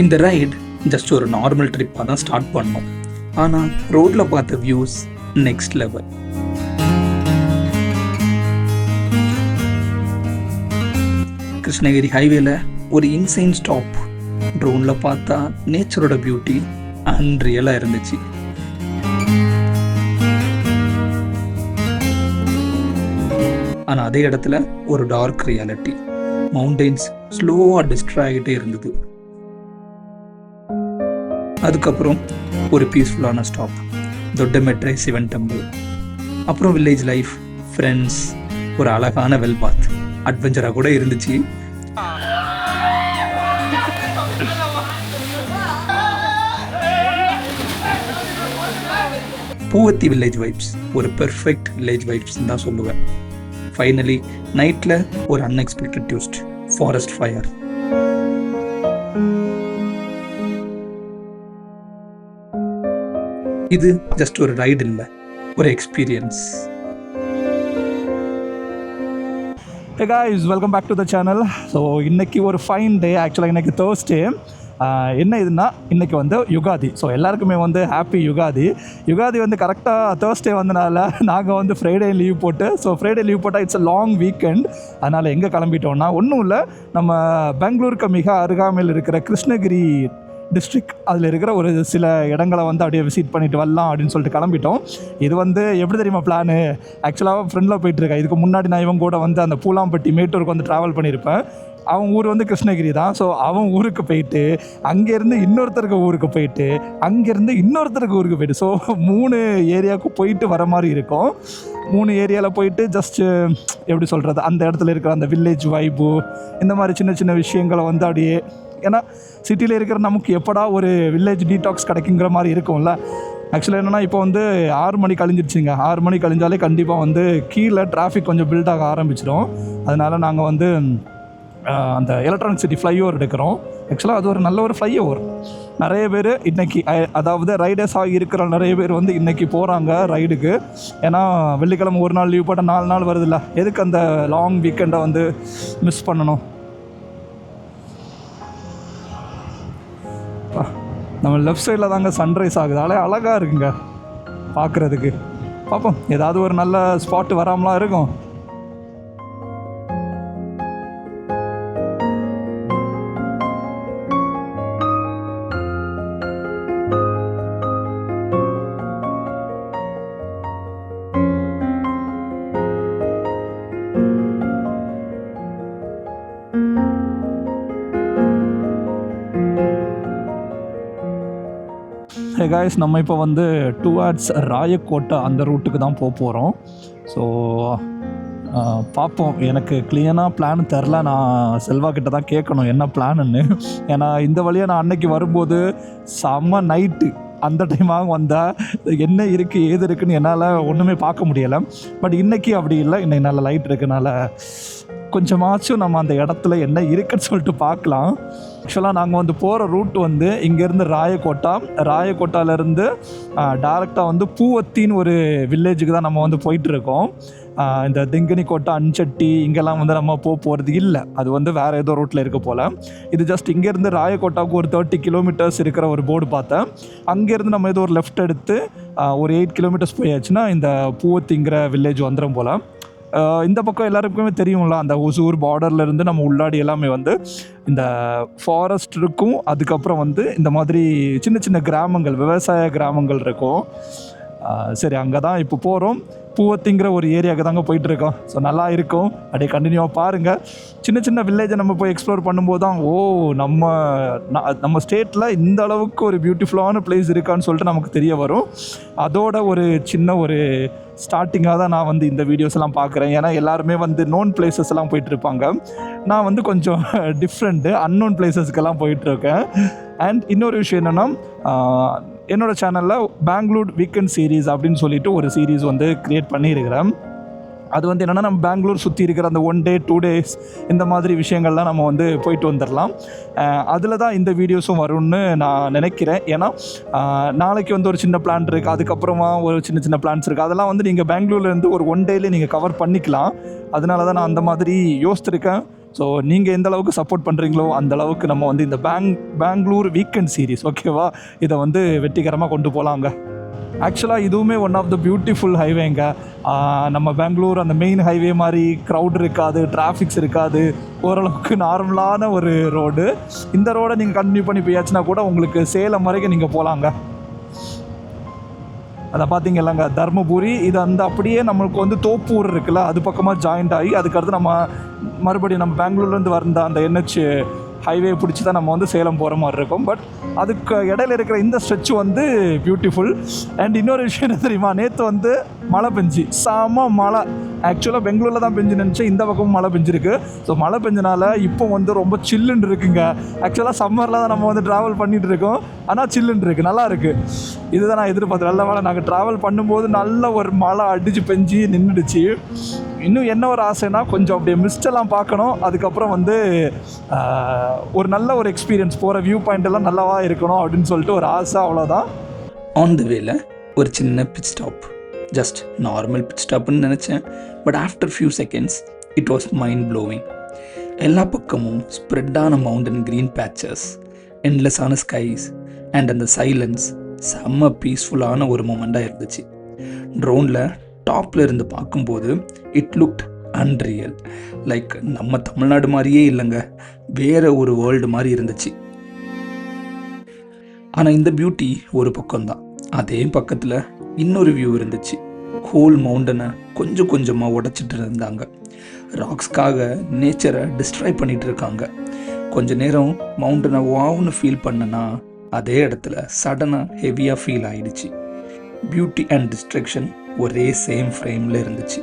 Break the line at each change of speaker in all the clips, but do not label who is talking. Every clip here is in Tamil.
இந்த ரைட் ஜஸ்ட் ஒரு நார்மல் ட்ரிப்பாக தான் ஸ்டார்ட் பண்ணோம். ஆனால் ரோட்டில் பார்த்த வியூஸ் நெக்ஸ்ட் லெவல். கிருஷ்ணகிரி ஹைவேல ஒரு இன்சைன் ஸ்டாப். ட்ரோனில் பார்த்தா நேச்சரோட பியூட்டி அன்ரியலாக இருந்துச்சு. ஆனால் அதே இடத்துல ஒரு டார்க் ரியாலிட்டி. மவுண்டெயின்ஸ் ஸ்லோவாக டிஸ்ட்ராய் ஆகிட்டே இருந்தது. அதுக்கப்புறம் ஒரு பீஸ்ஃபுல்லான ஸ்டாப், தொட்டமெட்ரை சிவன் டெம்பிள். அப்புறம் வில்லேஜ் லைஃப், ஃப்ரெண்ட்ஸ், ஒரு அழகான வெல் பாத். அட்வென்ச்சராக கூட இருந்துச்சு. பூவத்தி வில்லேஜ் வைப்ஸ், ஒரு பெர்ஃபெக்ட் வில்லேஜ் வைப்ஸ் தான் சொல்லுவேன். ஃபைனலி நைட்டில் ஒரு அன்எக்ஸ்பெக்டட் ட்விஸ்ட், ஃபாரஸ்ட் ஃபயர். இது ஜஸ்ட் ஒரு ரைடு இல்லை, ஒரு experience.
Hey guys, welcome back to the channel. So இன்றைக்கி ஒரு ஃபைன் டே. ஆக்சுவலாக இன்றைக்கி தேர்ஸ்டே. என்ன இதுன்னா இன்றைக்கி வந்து யுகாதி. ஸோ எல்லாருக்குமே வந்து ஹாப்பி யுகாதி. யுகாதி வந்து கரெக்டாக தேர்ஸ்டே வந்தனால நாங்கள் வந்து ஃப்ரைடே லீவ் போட்டு, ஸோ ஃப்ரைடே லீவ் போட்டால் இட்ஸ் அ லாங் வீக்கெண்ட். அதனால் எங்கே கிளம்பிட்டோன்னா, ஒன்றும் இல்லை, நம்ம பெங்களூருக்கு மிக அருகாமையில் இருக்கிற கிருஷ்ணகிரி டிஸ்ட்ரிக்ட், அதில் இருக்கிற ஒரு சில இடங்களை வந்து அப்படியே விசிட் பண்ணிட்டு வரலாம் அப்படின்னு சொல்லிட்டு கிளம்பிட்டோம். இது வந்து எப்படி தெரியுமா பிளானு? ஆக்சுவலாக ஃப்ரெண்டில் போயிட்டுருக்கேன். இதுக்கு முன்னாடி நான் இவங்க கூட வந்து அந்த பூலாம்பட்டி மேட்டூருக்கு வந்து ட்ராவல் பண்ணியிருப்பேன். அவன் ஊர் வந்து கிருஷ்ணகிரி தான். ஸோ அவன் ஊருக்கு போயிட்டு, அங்கேருந்து இன்னொருத்தருக்கு ஊருக்கு போயிட்டு, அங்கேருந்து இன்னொருத்தருக்கு ஊருக்கு போயிட்டு, ஸோ 3 ஏரியாவுக்கு போயிட்டு வர மாதிரி இருக்கும். 3 ஏரியாவில் போயிட்டு ஜஸ்ட்டு எப்படி சொல்கிறது, அந்த இடத்துல இருக்கிற அந்த வில்லேஜ் வைப்பு, இந்த மாதிரி சின்ன சின்ன விஷயங்களை வந்து அப்படியே, ஏன்னா சிட்டியில் இருக்கிற நமக்கு எப்படா ஒரு வில்லேஜ் டீடாக்ஸ் கிடைக்குங்கிற மாதிரி இருக்கும்ல. ஆக்சுவலாக என்னென்னா, இப்போ வந்து 6 மணி கழிஞ்சிருச்சுங்க. 6 மணி கழிஞ்சாலே கண்டிப்பாக வந்து கீழே டிராஃபிக் கொஞ்சம் பில்ட் ஆக ஆரம்பிச்சிடும். அதனால் நாங்கள் வந்து அந்த எலக்ட்ரானிக் சிட்டி ஃப்ளைஓவர் எடுக்கிறோம். ஆக்சுவலாக அது ஒரு நல்ல ஒரு ஃப்ளைஓவர். நிறைய பேர் இன்றைக்கி, அதாவது ரைடர்ஸாக இருக்கிற நிறைய பேர் வந்து இன்றைக்கி போகிறாங்க ரைடுக்கு. ஏன்னா வெள்ளிக்கிழமை ஒரு நாள் லீவ் போட்டால் 4 நாள் வருதில்ல, எதுக்கு அந்த லாங் வீக்கெண்டை வந்து மிஸ் பண்ணணும்? நம்ம லெஃப்ட் சைடில் தாங்க சன்ரைஸ் ஆகுது. அழகாக இருக்குங்க பார்க்குறதுக்கு. பார்ப்போம், ஏதாவது ஒரு நல்ல ஸ்பாட்டு வராமலாம் இருக்கும். ஹே காய்ஸ், நம்ம இப்போ வந்து டுவார்ட்ஸ் ராயக்கோட்டை அந்த ரூட்டுக்கு தான் போகிறோம். ஸோ பார்ப்போம். எனக்கு கிளியராக பிளான் தெரில. நான் செல்வா கிட்ட தான் கேட்கணும் என்ன பிளான்னு. ஏன்னா இந்த வழியாக நான் அன்னைக்கு வரும்போது செம்ம நைட்டு, அந்த டைமாக வந்தால் என்ன இருக்குது ஏது இருக்குதுன்னு என்னால் ஒன்றுமே பார்க்க முடியலை. பட் இன்றைக்கி அப்படி இல்லை. இன்றைக்கி நல்ல லைட் இருக்குனால கொஞ்சமாச்சும் நம்ம அந்த இடத்துல என்ன இருக்குன்னு சொல்லிட்டு பார்க்கலாம். ஆக்சுவலாக நாங்கள் வந்து போகிற ரூட் வந்து இங்கேருந்து ராயக்கோட்டாலேருந்து டேரெக்டாக வந்து பூவத்தின்னு ஒரு வில்லேஜுக்கு தான் நம்ம வந்து போயிட்டுருக்கோம். இந்த திங்கனிக்கோட்டை, அஞ்சட்டி இங்கெல்லாம் வந்து நம்ம போகிறது இல்லை. அது வந்து வேறு ஏதோ ரூட்டில் இருக்க போல். இது ஜஸ்ட் இங்கேருந்து ராயக்கோட்டாவுக்கு ஒரு 30 கிலோமீட்டர்ஸ் இருக்கிற ஒரு போர்டு பார்த்தேன். அங்கேருந்து நம்ம ஏதோ ஒரு லெஃப்ட் எடுத்து ஒரு 8 கிலோமீட்டர்ஸ் போயாச்சுன்னா இந்த பூவத்திங்கிற வில்லேஜ் வந்துடும் போல். இந்த பக்கம் எல்லாருக்குமே தெரியும்ல, அந்த ஒசூர் பார்டர்லேருந்து நம்ம உள்ளாடி எல்லாமே வந்து இந்த ஃபாரஸ்ட் இருக்கும். அதுக்கப்புறம் வந்து இந்த மாதிரி சின்ன சின்ன கிராமங்கள், விவசாய கிராமங்கள் இருக்கும். சரி, அங்கே தான் இப்போ போகிறோம். பூவத்திங்கிற ஒரு ஏரியாவுக்கு தாங்க போயிட்டுருக்கோம். ஸோ நல்லா இருக்கும், அப்படியே கண்டினியூவாக பாருங்கள். சின்ன சின்ன வில்லேஜை நம்ம போய் எக்ஸ்ப்ளோர் பண்ணும்போது தான் நம்ம ஸ்டேட்டில் இந்த அளவுக்கு ஒரு பியூட்டிஃபுல்லான பிளேஸ் இருக்கான்னு சொல்லிட்டு நமக்கு தெரிய வரும். அதோட ஒரு சின்ன ஒரு ஸ்டார்டிங்காக தான் நான் வந்து இந்த வீடியோஸ் எல்லாம் பார்க்குறேன். ஏன்னா எல்லாருமே வந்து நோன் பிளேசஸ் எல்லாம் போயிட்டுருப்பாங்க. நான் வந்து கொஞ்சம் டிஃப்ரெண்ட்டு, அன்னோன் பிளேசஸ்க்கெல்லாம் போயிட்டுருக்கேன். அண்ட் இன்னொரு விஷயம் என்னென்னா, என்னோடய சேனலில் பெங்களூர் வீக்கெண்ட் சீரீஸ் அப்படின்னு சொல்லிட்டு ஒரு சீரீஸ் வந்து க்ரியேட் பண்ணியிருக்கிறேன். அது வந்து என்னென்னா, நம்ம பெங்களூர் சுற்றி இருக்கிற அந்த 1 day 2 days இந்த மாதிரி விஷயங்கள்லாம் நம்ம வந்து போயிட்டு வந்துடலாம். அதில் தான் இந்த வீடியோஸும் வரும்னு நான் நினைக்கிறேன். ஏன்னா நாளைக்கு வந்து ஒரு சின்ன பிளான் இருக்குது, அதுக்கப்புறமா ஒரு சின்ன சின்ன பிளான்ஸ் இருக்குது. அதெல்லாம் வந்து நீங்கள் பெங்களூர்லேருந்து ஒரு 1 dayலே நீங்கள் கவர் பண்ணிக்கலாம். அதனால தான் நான் அந்த மாதிரி யோசிச்சிருக்கேன். ஸோ நீங்கள் எந்த அளவுக்கு சப்போர்ட் பண்ணுறீங்களோ அந்த அளவுக்கு நம்ம வந்து இந்த பெங்களூர் வீக்கெண்ட் சீரிஸ் ஓகேவா, இதை வந்து வெற்றிகரமாக கொண்டு போகலாங்க. ஆக்சுவலாக இதுவுமே ஒன் ஆஃப் த பியூட்டிஃபுல் ஹைவேங்க. நம்ம பெங்களூர் அந்த மெயின் ஹைவே மாதிரி க்ரௌட் இருக்காது, டிராஃபிக்ஸ் இருக்காது, ஓரளவுக்கு நார்மலான ஒரு ரோடு. இந்த ரோடை நீங்கள் கண்டினியூ பண்ணி போயாச்சுன்னா கூட உங்களுக்கு சேலம் வரைக்கும் நீங்கள் போகலாங்க. அதை பார்த்தீங்கல்லங்க தர்மபுரி, இது அந்த அப்படியே நம்மளுக்கு வந்து தோப்பூர் இருக்குல்ல, அது பக்கமாக ஜாயிண்ட் ஆகி அதுக்கடுத்து நம்ம மறுபடியும் நம்ம பெங்களூர்லேருந்து வந்த அந்த NH ஹைவே பிடிச்சி தான் நம்ம வந்து சேலம் போகிற மாதிரி இருக்கும். பட் அதுக்கு இடையில இருக்கிற இந்த ஸ்ட்ரெச் வந்து பியூட்டிஃபுல். அண்ட் இன்னொரு விஷயம் என்ன தெரியுமா, நேற்று வந்து மழை பெஞ்சு செம மழை. ஆக்சுவலாக பெங்களூரில் தான் பெஞ்சு நினச்சேன், இந்த பக்கமும் மழை பெஞ்சிருக்கு. ஸோ மழை பெஞ்சனால இப்போ வந்து ரொம்ப சில்லுன்னு இருக்குங்க. ஆக்சுவலாக சம்மரில் தான் நம்ம வந்து ட்ராவல் பண்ணிகிட்டு இருக்கோம், ஆனால் சில்லுன்னு இருக்குது, நல்லா இருக்குது. இதுதான் நான் எதிர்பார்த்தேன். நல்ல மழை. நாங்கள் ட்ராவல் பண்ணும்போது நல்ல ஒரு மழை அடித்து பெஞ்சு நின்றுடுச்சு. இன்னும் என்ன ஒரு ஆசைன்னா கொஞ்சம் அப்படியே மிஸ்டெல்லாம் பார்க்கணும். அதுக்கப்புறம் வந்து ஒரு நல்ல ஒரு எக்ஸ்பீரியன்ஸ், போகிற வியூ பாயிண்ட் எல்லாம் நல்லாவா இருக்கணும் அப்படின்னு சொல்லிட்டு ஒரு ஆசை, அவ்வளோதான்.
ஆன் த வேல ஒரு சின்ன pit stop, just normal pit ஸ்டாப்னு நினச்சேன். But after few seconds it was mind blowing. எல்லா பக்கமும் ஸ்ப்ரெட்டான மவுண்டன் க்ரீன் பேச்சஸ், என்லெஸ்ஸான ஸ்கைஸ் அண்ட் அந்த சைலன்ஸ் செம்ம பீஸ்ஃபுல்லான ஒரு மூமெண்ட்டாக இருந்துச்சு. ட்ரோனில் டாப்பில் இருந்து பார்க்கும்போது இட் லுக்ட் அன்ரியல். லைக் நம்ம தமிழ்நாடு மாதிரியே இல்லைங்க, வேறு ஒரு வேர்ல்டு மாதிரி இருந்துச்சு. ஆனால் இந்த பியூட்டி ஒரு பக்கம்தான், அதே பக்கத்தில் இன்னொரு வியூ இருந்துச்சு. ஹோல் மவுண்டனை கொஞ்சம் கொஞ்சமாக உடைச்சிட்டு இருந்தாங்க. ராக்ஸ்க்காக நேச்சரை டிஸ்ட்ராய் பண்ணிகிட்டு இருக்காங்க. கொஞ்ச நேரம் மவுண்டனை வாவ்னு ஃபீல் பண்ணனா அதே இடத்துல சடனாக ஹெவியாக ஃபீல் ஆயிடுச்சு. பியூட்டி அண்ட் டிஸ்ட்ராக்ஷன் ஒரே சேம் ஃப்ரேமில் இருந்துச்சு.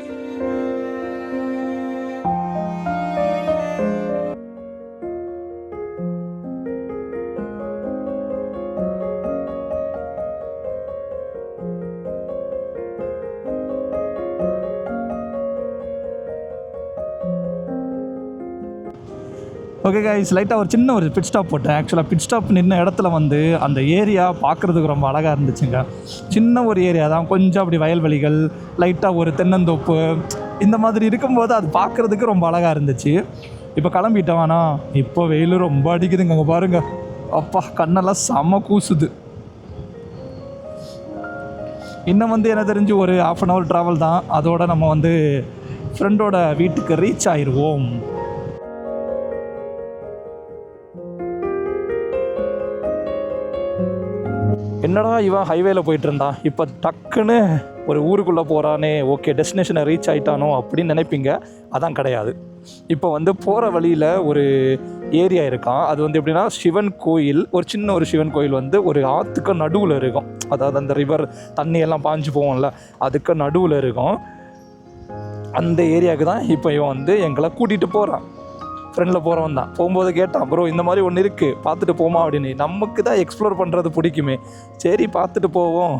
ஓகே கைஸ், லைட்டாக ஒரு சின்ன ஒரு பிட் ஸ்டாப் போட்டேன். ஆக்சுவலாக பிட் ஸ்டாப் நின்ன இடத்துல வந்து அந்த ஏரியா பார்க்குறதுக்கு ரொம்ப அழகாக இருந்துச்சுங்க. சின்ன ஒரு ஏரியா தான், கொஞ்சம் அப்படி வயல்வெளிகள், லைட்டாக ஒரு தென்னந்தோப்பு, இந்த மாதிரி இருக்கும்போது அது பார்க்குறதுக்கு ரொம்ப அழகாக இருந்துச்சு. இப்போ கிளம்பிட்டவானா, இப்போ வெயில் ரொம்ப அடிக்குதுங்க. அங்கே பாருங்கள், அப்பா கண்ணெல்லாம் செம்ம கூசுது. இன்னும் வந்து என்ன தெரிஞ்சு ஒரு 1/2 hour ட்ராவல் தான், அதோடு நம்ம வந்து ஃப்ரெண்டோட வீட்டுக்கு ரீச் ஆயிடுவோம். என்னடா இவன் ஹைவேல போயிட்டு இருந்தான், இப்போ டக்குன்னு ஒரு ஊருக்குள்ளே போகிறானே, ஓகே டெஸ்டினேஷனை ரீச் ஆகிட்டானோ அப்படின்னு நினைப்பீங்க. அதான் கிடையாது. இப்போ வந்து போகிற வழியில் ஒரு ஏரியா இருக்கான். அது வந்து எப்படின்னா சிவன் கோயில், ஒரு சின்ன ஒரு சிவன் கோயில் வந்து ஒரு ஆற்றுக்கு நடுவில் இருக்கும். அதாவது அந்த ரிவர் தண்ணியெல்லாம் பாஞ்சு போவோம்ல, அதுக்கு நடுவில் இருக்கும். அந்த ஏரியாவுக்கு தான் இப்போ இவன் வந்து எங்களை கூட்டிகிட்டு போகிறான். ஃப்ரெண்டில் போகிறவன் தான். போகும்போது கேட்டான், ப்ரோ இந்த மாதிரி ஒன்று இருக்குது பார்த்துட்டு போமா அப்படின்னு. நமக்கு தான் எக்ஸ்ப்ளோர் பண்ணுறது பிடிக்குமே, சரி பார்த்துட்டு போவோம்,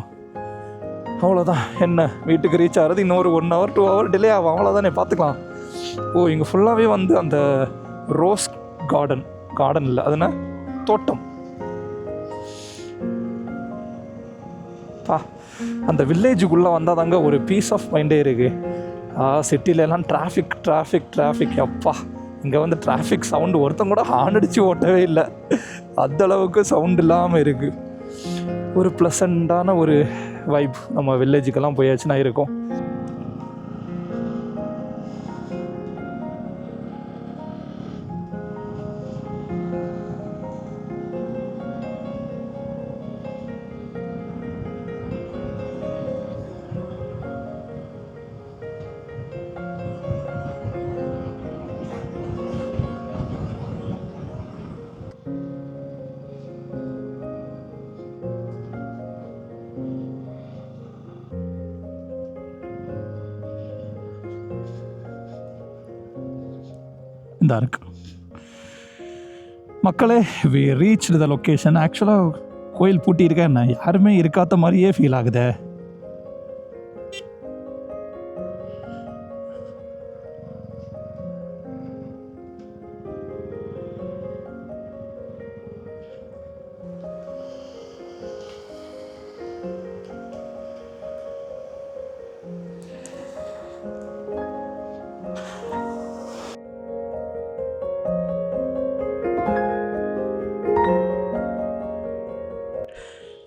அவ்வளோதான். என்ன வீட்டுக்கு ரீச் ஆகிறது இன்னொரு 1 hour 2 hour டிலே ஆகும், அவ்வளோதானே, பார்த்துக்கலாம். ஓ இங்கே ஃபுல்லாகவே வந்து அந்த ரோஸ் கார்டன் இல்லை, அதுனா தோட்டம். அந்த வில்லேஜுக்குள்ளே வந்தால் தாங்க ஒரு பீஸ் ஆஃப் மைண்டே இருக்குது. சிட்டிலெலாம் டிராஃபிக் அப்பா. இங்கே வந்து டிராஃபிக் சவுண்டு ஒருத்தங்க கூட ஹார்ன் அடித்து ஓட்டவே இல்லை, அந்தளவுக்கு சவுண்ட் இல்லாமல் இருக்குது. ஒரு ப்ளசண்ட்டான ஒரு வைப் நம்ம வில்லேஜுக்கெல்லாம் போயாச்சுன்னா இருக்கும். இந்த இருக்கு மக்களே, வி ரீச் த லொக்கேஷன். ஆக்சுவலாக கோயில் பூட்டி இருக்கா என்ன, யாருமே இருக்காத மாதிரியே ஃபீல் ஆகுது.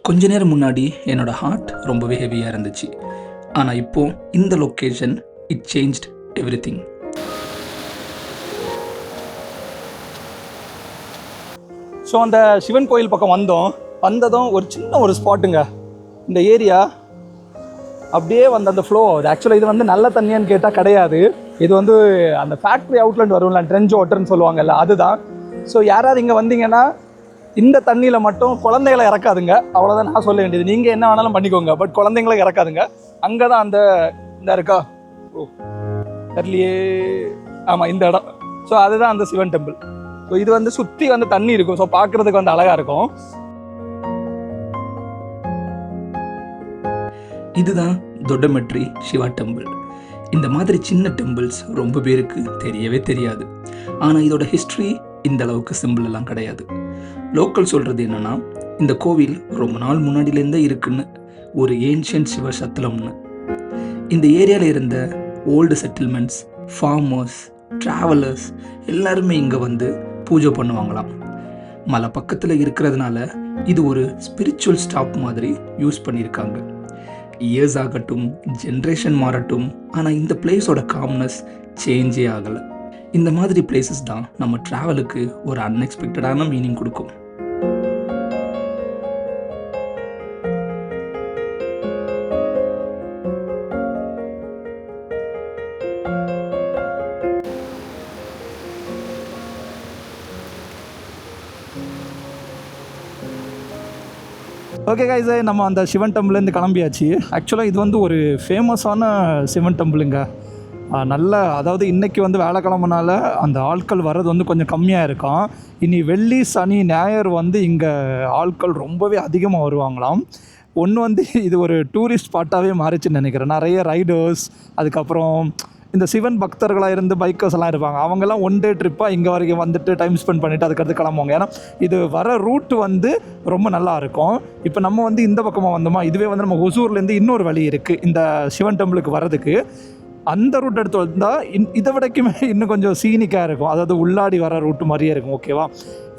கொஞ்ச நேரம் முன்னாடி என்னோட ஹார்ட் ரொம்பவே ஹெவியாக இருந்துச்சு. ஆனால் இப்போது இந்த location it changed everything.
So அந்த சிவன் கோயில் பக்கம் வந்ததும் ஒரு சின்ன ஒரு ஸ்பாட்டுங்க. இந்த ஏரியா அப்படியே வந்து அந்த ஃப்ளோ ஆகுது. ஆக்சுவலாக இது வந்து நல்ல தண்ணியான்னு கேட்டால் கிடையாது. இது வந்து அந்த ஃபேக்ட்ரி அவுட்லெட் வரும்ல, ட்ரெஞ்ச் வாட்டர்னு சொல்லுவாங்கல்ல, அதுதான். ஸோ யாராவது இங்கே வந்தீங்கன்னா இந்த தண்ணியில் மட்டும் குழந்தைகளை இறக்காதுங்க. அவ்வளோதான் நான் சொல்ல வேண்டியது. நீங்கள் என்ன வேணாலும் பண்ணிக்கோங்க, பட் குழந்தைங்களை இறக்காதுங்க. அங்கே தான் அந்த இந்த இருக்கா, ஓ தெரியலையே, ஆமாம் இந்த இடம். ஸோ அதுதான் அந்த சிவன் டெம்பிள். ஸோ இது வந்து சுற்றி வந்து தண்ணி இருக்கும். ஸோ பார்க்குறதுக்கு வந்து அழகாக இருக்கும்.
இதுதான் தொட்டமெட்ரி சிவா டெம்பிள். இந்த மாதிரி சின்ன டெம்பிள்ஸ் ரொம்ப பேருக்கு தெரியவே தெரியாது. ஆனால் இதோட ஹிஸ்ட்ரி இந்த அளவுக்கு சிம்பிள் எல்லாம் கிடையாது. லோக்கல் சொல்கிறது என்னென்னா, இந்த கோவில் ரொம்ப நாள் முன்னாடியிலேருந்தே இருக்குன்னு, ஒரு ஏன்ஷியன்ட் சிவ சத்திரம்னு. இந்த ஏரியாவில் இருந்த ஓல்டு செட்டில்மெண்ட்ஸ், ஃபார்மர்ஸ், ட்ராவலர்ஸ் எல்லாருமே இங்கே வந்து பூஜை பண்ணுவாங்களாம். மலை பக்கத்தில் இருக்கிறதுனால இது ஒரு ஸ்பிரிச்சுவல் ஸ்டாப் மாதிரி யூஸ் பண்ணியிருக்காங்க. இயர்ஸ் ஆகட்டும், ஜென்ரேஷன் மாறட்டும், ஆனால் இந்த பிளேஸோட காம்னஸ் சேஞ்சே ஆகலை. இந்த மாதிரி பிளேசஸ் தான் நம்ம ட்ராவலுக்கு ஒரு அன்எக்ஸ்பெக்டடான மீனிங் கொடுக்கும்.
ஓகே கைஸ், நம்ம அந்த சிவன் டெம்பிள்லேருந்து கிளம்பியாச்சு. ஆக்சுவலாக இது வந்து ஒரு ஃபேமஸான சிவன் டெம்பிளுங்க. நல்ல, அதாவது இன்றைக்கி வந்து வேலைக்கிழமனால அந்த ஆட்கள் வர்றது வந்து கொஞ்சம் கம்மியாக இருக்கும். இனி வெள்ளி, சனி, ஞாயிறு வந்து இங்கே ஆட்கள் ரொம்பவே அதிகமாக வருவாங்களாம். ஒன்று வந்து இது ஒரு டூரிஸ்ட் ஸ்பாட்டாகவே மாறிச்சுன்னு நினைக்கிறேன். நிறைய ரைடர்ஸ், அதுக்கப்புறம் இந்த சிவன் பக்தர்களாக இருந்து பைக்கர்ஸ் எல்லாம் இருப்பாங்க. அவங்கெல்லாம் ஒன் டே ட்ரிப்பாக இங்கே வரைக்கும் வந்துட்டு டைம் ஸ்பெண்ட் பண்ணிவிட்டு அதுக்கடுத்து கிளம்புவாங்க. ஏன்னா இது வர ரூட் வந்து ரொம்ப நல்லா இருக்கும். இப்போ நம்ம வந்து இந்த பக்கமாக வந்தோமா, இதுவே வந்து நம்ம ஒசூர்லேருந்து இன்னொரு வழி இருக்குது இந்த சிவன் டெம்பிளுக்கு வர்றதுக்கு. அந்த ரூட் எடுத்து வந்தால் இதை விடைக்குமே இன்னும் கொஞ்சம் சீனிக்காக இருக்கும். அதாவது உள்ளாடி வர ரூட்டு மாதிரியே இருக்கும். ஓகேவா,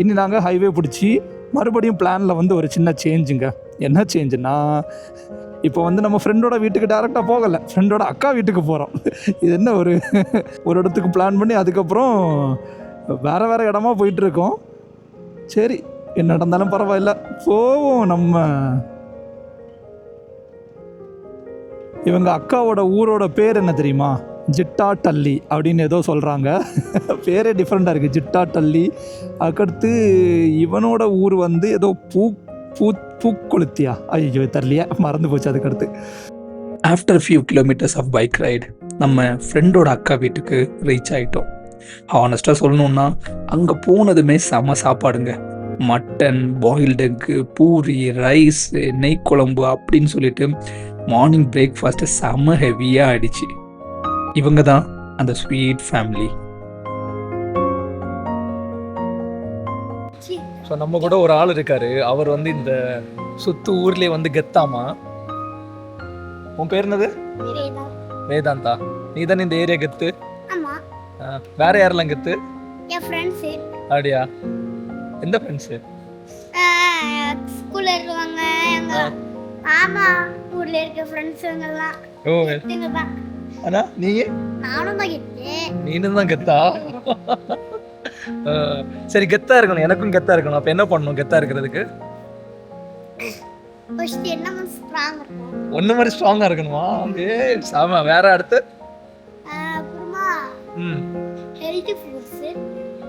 இனி நாங்கள் ஹைவே பிடிச்சி மறுபடியும் பிளானில் வந்து ஒரு சின்ன சேஞ்சுங்க. என்ன சேஞ்சுன்னா, இப்போ வந்து நம்ம ஃப்ரெண்டோட வீட்டுக்கு டேரெக்டாக போகலை, ஃப்ரெண்டோட அக்கா வீட்டுக்கு போகிறோம். இது என்ன ஒரு இடத்துக்கு பிளான் பண்ணி அதுக்கப்புறம் வேறு இடமா போயிட்டுருக்கோம். சரி, என்ன நடந்தாலும் பரவாயில்ல, போவோம். நம்ம இவங்க அக்காவோட ஊரோட பேர் என்ன தெரியுமா? ஜிட்டாட்டள்ளி அப்படின்னு ஏதோ சொல்கிறாங்க. பேரே டிஃப்ரெண்ட்டாக இருக்குது, ஜிட்டாட்டள்ளி. அதுக்கடுத்து இவனோட ஊர் வந்து ஏதோ பூக்கொளுத்தியா, ஐயோ தெரியலையா, மறந்து போச்சு. அதுக்கடுத்து
after few kilometres of bike ride நம்ம ஃப்ரெண்டோட அக்கா வீட்டுக்கு ரீச் ஆகிட்டோம். ஹானஸ்ட்டாக சொல்லணுன்னா அங்கே போனதுமே செம சாப்பாடுங்க. Mutton, boiled egg, puri, rice, நெய் குழம்பு அப்படின்னு சொல்லிட்டு மார்னிங் பிரேக்ஃபாஸ்ட்டு செம ஹெவியாக ஆயிடுச்சு. இவங்க தான் அந்த ஸ்வீட் ஃபேமிலி.
ஸோ நம்ம கூட ஒரு ஆள் இருக்கார். அவர் வந்து இந்த சுத்து ஊர்லேயே வந்து கெத்தாமா. உன் பேர் என்னது? வேதாந்தா. நீ தானே இந்த ஏரியா கெத்து? வேற யாரெல்லாம் கெத்து?
என் ஃப்ரெண்ட்ஸு.
அப்படியா? எந்த ஃப்ரெண்ட்ஸு?
ஸ்கூல்ல இருக்காங்க, எங்க மாமா ஊர்ல இருக்க ஃப்ரெண்ட்ஸுங்கெல்லாம்.
ஓ,
தான்.
அண்ணா நீங்க?
நானும் தான் கெத்து.
நீனும் தான் கெத்தா? சரி, கெத்தா இருக்கணும், எனக்கும் கெத்தா இருக்கணும். அப்ப என்ன பண்ணணும் கெத்தா இருக்கிறதுக்கு?
ஃபர்ஸ்ட் என்ன ஸ்ட்ராங் இருக்கணும்.
ஒண்ணு மாதிரி ஸ்ட்ராங்கா இருக்கணுமா? ஏய் சாமா. வேற அடுத்து?
அப்புறமா ஹெல்தி ஃபுட்ஸ்.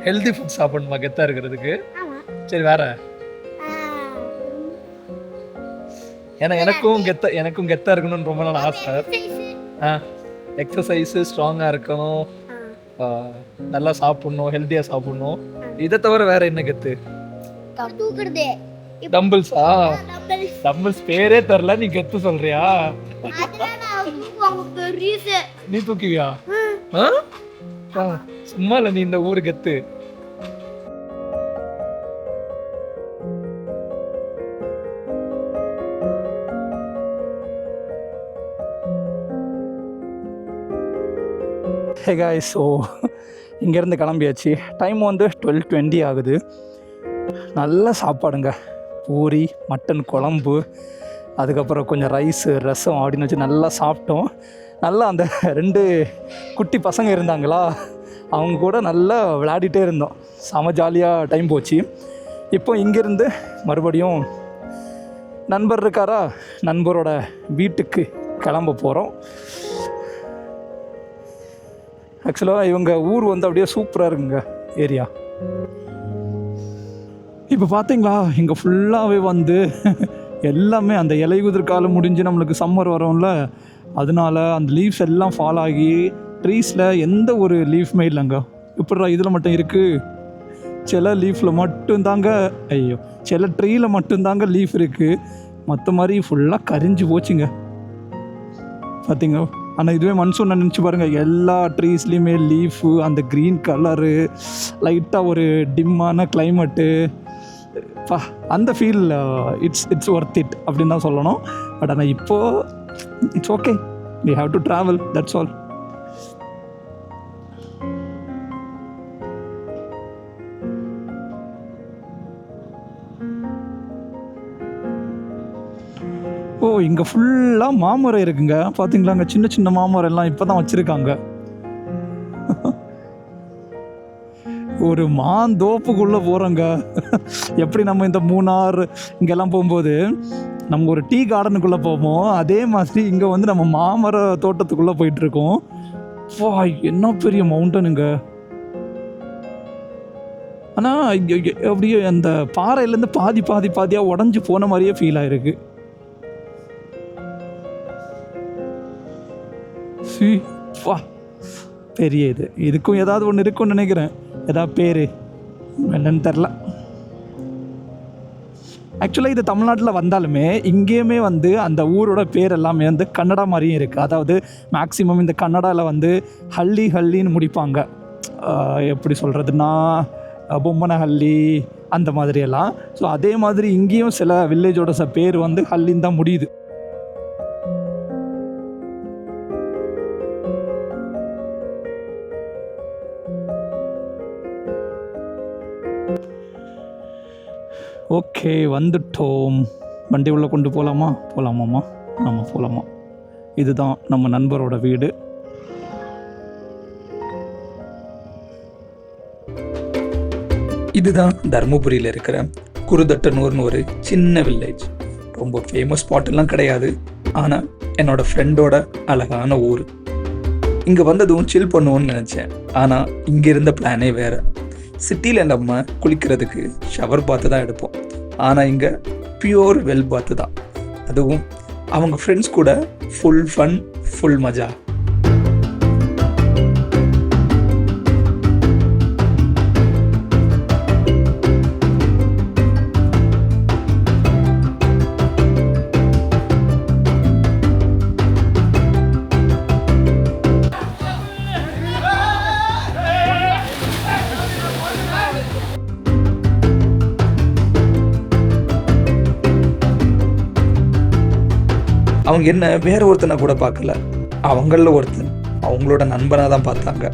ஹெல்தி ஃபுட் சாப்பிடணுமா கெத்தா இருக்கிறதுக்கு?
ஆமா.
சரி, வேற? ஏன்னா எனக்கும் கெத்தா இருக்கணும்னு ரொம்ப நாள் ஆசை. எக்ஸசைஸ், ஸ்ட்ராங்கா இருக்கணும், நல்லா சாப்பிடணும், ஹெல்த்தியா சாப்பிடணும். இதை தவிர வேற என்ன கெத்து?
தூக்குறது.
டம்பிள்ஸா? டம்பிள்ஸ் பேரே தெரியல, நீ கெத்து சொல்றியா? நீ தூக்குவியா? சும்மா இல்ல, நீ இந்த ஊரு கெத்து. ஹே காய்ஸ், ஸோ இங்கேருந்து கிளம்பியாச்சு. டைம் வந்து 12:20 ஆகுது. நல்ல சாப்பாடுங்க. பூரி, மட்டன் குழம்பு, அதுக்கப்புறம் கொஞ்சம் ரைஸு, ரசம் அப்படின்னு வச்சு நல்லா சாப்பிட்டோம். நல்லா அந்த 2 குட்டி பசங்க இருந்தாங்களா, அவங்க கூட நல்லா விளையாடிட்டே இருந்தோம். செம ஜாலியாக டைம் போச்சு. இப்போ இங்கேருந்து மறுபடியும் நண்பர் இருக்காரா, நண்பரோட வீட்டுக்கு கிளம்ப போகிறோம். ஆக்சுவலாக இவங்க ஊர் வந்து அப்படியே சூப்பராக இருக்குங்க ஏரியா. இப்போ பார்த்தீங்களா, இங்கே ஃபுல்லாகவே வந்து எல்லாமே அந்த இலையுதிர் காலம் முடிஞ்சு நம்மளுக்கு சம்மர் வரும்ல, அதனால அந்த லீவ்ஸ் எல்லாம் ஃபால் ஆகி ட்ரீஸில் எந்த ஒரு லீஃப்மே இல்லைங்க. இப்படிடா இதில் மட்டும் இருக்குது, சில லீஃபில் மட்டும்தாங்க, சில ட்ரீயில் மட்டும்தாங்க லீஃப் இருக்குது, மற்ற மாதிரி ஃபுல்லாக கரிஞ்சு போச்சுங்க பார்த்தீங்க. ஆனால் இதுவே மன்சூன் நினச்சி பாருங்கள், எல்லா ட்ரீஸ்லேயுமே லீஃபு, அந்த க்ரீன் கலரு, லைட்டாக ஒரு டிம்மான கிளைமேட்டு, அந்த ஃபீல் இட்ஸ் ஒர்த் இட் அப்படின்னு தான் சொல்லணும். பட் ஆனால் இப்போது it's okay, we have to travel, that's all. ஓ, இங்கே ஃபுல்லாக மாமரம் இருக்குங்க பார்த்தீங்களா. அங்கே சின்ன சின்ன மாமரம் எல்லாம் இப்போ தான் வச்சுருக்காங்க. ஒரு மாந்தோப்புக்குள்ளே போகிறோங்க. எப்படி நம்ம இந்த மூணார் இங்கெல்லாம் போகும்போது நம்ம ஒரு டீ கார்டனுக்குள்ளே போவோம், அதே மாதிரி இங்கே வந்து நம்ம மாமர தோட்டத்துக்குள்ளே போயிட்டுருக்கோம். என்ன பெரிய மவுண்டனுங்க. ஆனால் அப்படியே அந்த பாறையிலேருந்து பாதியாக உடஞ்சி போன மாதிரியே ஃபீல் ஆகிருக்கு. பெரிய இதுக்கும் ஏதாவது ஒன்று இருக்குன்னு நினைக்கிறேன். ஏதாவது பேர் என்னன்னு தெரில. ஆக்சுவலாக இது தமிழ்நாட்டில் வந்தாலுமே இங்கேயுமே வந்து அந்த ஊரோட பேர் எல்லாமே வந்து கன்னடா மாதிரியும் இருக்குது. அதாவது மேக்ஸிமம் இந்த கன்னடாவில் வந்து ஹல்லின்னு முடிப்பாங்க. எப்படி சொல்கிறதுனா பொம்மனஹள்ளி அந்த மாதிரியெல்லாம். ஸோ அதே மாதிரி இங்கேயும் சில வில்லேஜோட பேர் வந்து ஹல்லின்னு தான் முடியுது. ஓகே, வந்துட்டோம். வண்டி உள்ளே கொண்டு போகலாமாம்மா? ஆமாம், போகலாமா. இதுதான் நம்ம நண்பரோட வீடு.
இதுதான் தருமபுரியில் இருக்கிற குருதட்டனூர்னு ஒரு சின்ன வில்லேஜ். ரொம்ப ஃபேமஸ் ஸ்பாட்டெல்லாம் கிடையாது, ஆனால் என்னோடய ஃப்ரெண்டோட அழகான ஊர். இங்கே வந்ததும் சில் பண்ணுவோன்னு நினச்சேன், ஆனால் இங்கே இருந்த பிளானே வேறு. சிட்டியில் நம்ம குளிக்கிறதுக்கு ஷவர் பாத்து தான் எடுப்போம், ஆனால் இங்கே பியூர் வெல் பாத்து தான். அதுவும் அவங்க ஃப்ரெண்ட்ஸ் கூட ஃபுல் ஃபன், ஃபுல் மஜா. அவங்க என்ன வேற ஒருத்தனை கூட பார்க்கல, அவங்களில் ஒருத்தன் அவங்களோட நண்பனாக தான் பார்த்தாங்க.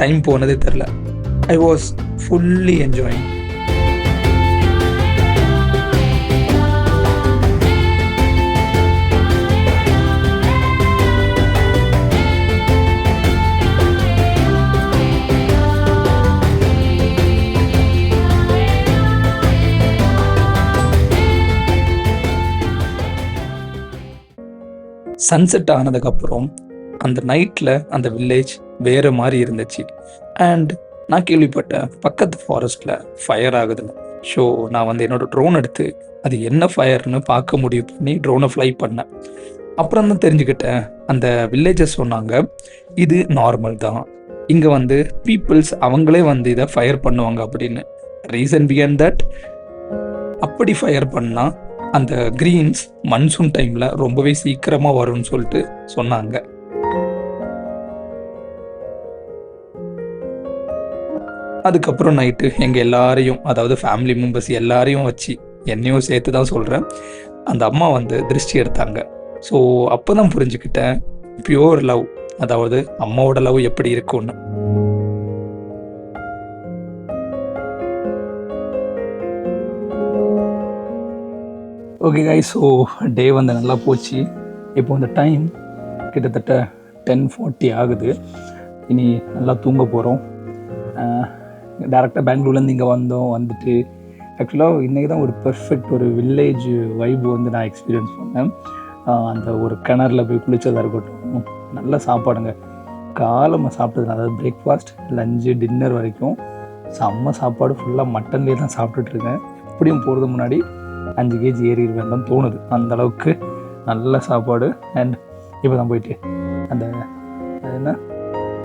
டைம் போனதே தெரில. I was fully enjoying. Sunset ஆனதுக்கப்புறம் அந்த நைட்டில் அந்த வில்லேஜ் வேறு மாதிரி இருந்துச்சு. அண்ட் நான் கேள்விப்பட்டேன் பக்கத்து ஃபாரஸ்ட்டில் ஃபயர் ஆகுதுன்னு. ஸோ நான் வந்து என்னோடய ட்ரோன் எடுத்து அது என்ன ஃபயர்னு பார்க்க முடிவு பண்ணி ட்ரோனை ஃப்ளை பண்ணேன். அப்புறம் தான் தெரிஞ்சுக்கிட்டேன், அந்த வில்லேஜஸ் சொன்னாங்க இது நார்மல் தான், இங்கே வந்து பீப்புள்ஸ் அவங்களே வந்து இதை ஃபயர் பண்ணுவாங்க அப்படின்னு. ரீசன் பிஹைண்ட் தட், அப்படி ஃபயர் பண்ணால் அந்த கிரீன்ஸ் மன்சூன் டைமில் ரொம்பவே சீக்கிரமாக வரும்னு சொல்லிட்டு சொன்னாங்க. அதுக்கப்புறம் நைட்டு எங்கள் எல்லாரையும், அதாவது ஃபேமிலி மெம்பர்ஸ் எல்லாரையும் வச்சு, என்னையும் சேர்த்து தான் சொல்கிறேன், அந்த அம்மா வந்து திருஷ்டி எடுத்தாங்க. ஸோ அப்போ தான் புரிஞ்சுக்கிட்டேன் பியூர் லவ், அதாவது அம்மாவோட லவ் எப்படி இருக்கும்னு. ஓகே கைஸ், ஸோ டே வந்து நல்லா போச்சு. இப்போ இந்த டைம் கிட்டத்தட்ட 10:40 ஆகுது. இனி நல்லா தூங்க போகிறோம். டேரெக்டாக பெங்களூர்லேருந்து இங்கே வந்துட்டு ஆக்சுவலாக இன்றைக்கி தான் ஒரு பெர்ஃபெக்ட் ஒரு வில்லேஜ் வைப் வந்து நான் எக்ஸ்பீரியன்ஸ் பண்ணேன். அந்த ஒரு கிணறுல போய் குளித்ததாக இருக்கட்டும், நல்ல சாப்பாடுங்க. காலமாக சாப்பிட்டது, அதாவது பிரேக்ஃபாஸ்ட், லஞ்சு, டின்னர் வரைக்கும் செம்ம சாப்பாடு. ஃபுல்லாக மட்டன்லேயே தான் சாப்பிட்டுட்ருக்கேன். எப்படியும் போகிறது முன்னாடி 5 kg ஏறிடுவேன் தான் தோணுது, அந்தளவுக்கு நல்ல சாப்பாடு. அண்ட் இப்போ தான் போயிட்டு அந்த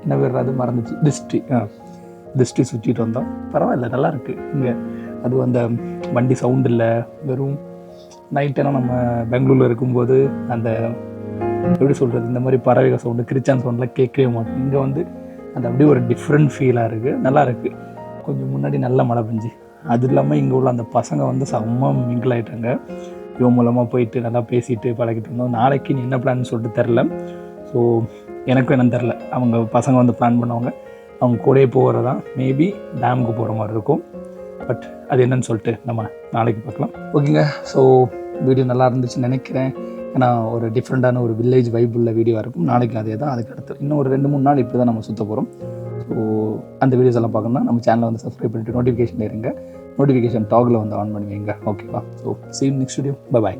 என்ன பேர் அது மறந்துச்சு, டிஸ்ட்ரி சுற்றிட்டு வந்தோம். பரவாயில்ல, நல்லாயிருக்கு இங்கே. அதுவும் அந்த வண்டி சவுண்ட் இல்லை, வெறும் நைட்டெல்லாம் நம்ம பெங்களூரில் இருக்கும்போது அந்த எப்படி சொல்கிறது, இந்த மாதிரி பறவைகள் சவுண்டு, கிரிச்சான் சவுண்டெலாம் கேட்கவே மாட்டோம். இங்கே வந்து அது அப்படியே ஒரு டிஃப்ரெண்ட் ஃபீலாக இருக்குது, நல்லா இருக்குது. கொஞ்சம் முன்னாடி நல்ல மழை பெஞ்சு, அது இல்லாமல் இங்கே உள்ள அந்த பசங்க வந்து செம்ம மிங்கிள் ஆகிட்டாங்க. இவன் மூலமாக போயிட்டு நல்லா பேசிட்டு பழகிட்டு இருந்தோம். நாளைக்கு நீ என்ன பிளான்னு சொல்லிட்டு தெரில. ஸோ எனக்கும் என்னன்னு தெரில, அவங்க பசங்க வந்து பிளான் பண்ணுவாங்க, அவங்க கூடயே போகிறதான். மேபி டேமுக்கு போகிற மாதிரி இருக்கும். பட் அது என்னன்னு சொல்லிட்டு நம்ம நாளைக்கு பார்க்கலாம். ஓகேங்க, ஸோ வீடியோ நல்லா இருந்துச்சுன்னு நினைக்கிறேன். ஏன்னா ஒரு டிஃப்ரெண்ட்டான ஒரு வில்லேஜ் வைப் உள்ள வீடியோவாக இருக்கும். நாளைக்கு அதே தான். அதுக்கு அடுத்து இன்னும் ஒரு 2-3 நாள் இப்படி தான் நம்ம சுற்ற போகிறோம். ஸோ அந்த வீடியோஸ் எல்லாம் பார்க்கணும்னா நம்ம சேனலை வந்து சப்ஸ்கிரைப் பண்ணிவிட்டு நோட்டிஃபிகேஷன் இருங்க. நோட்டிஃபிகேஷன் டாகில் வந்து ஆன் பண்ணுவீங்க. ஓகேவா? So see you next video. Bye bye.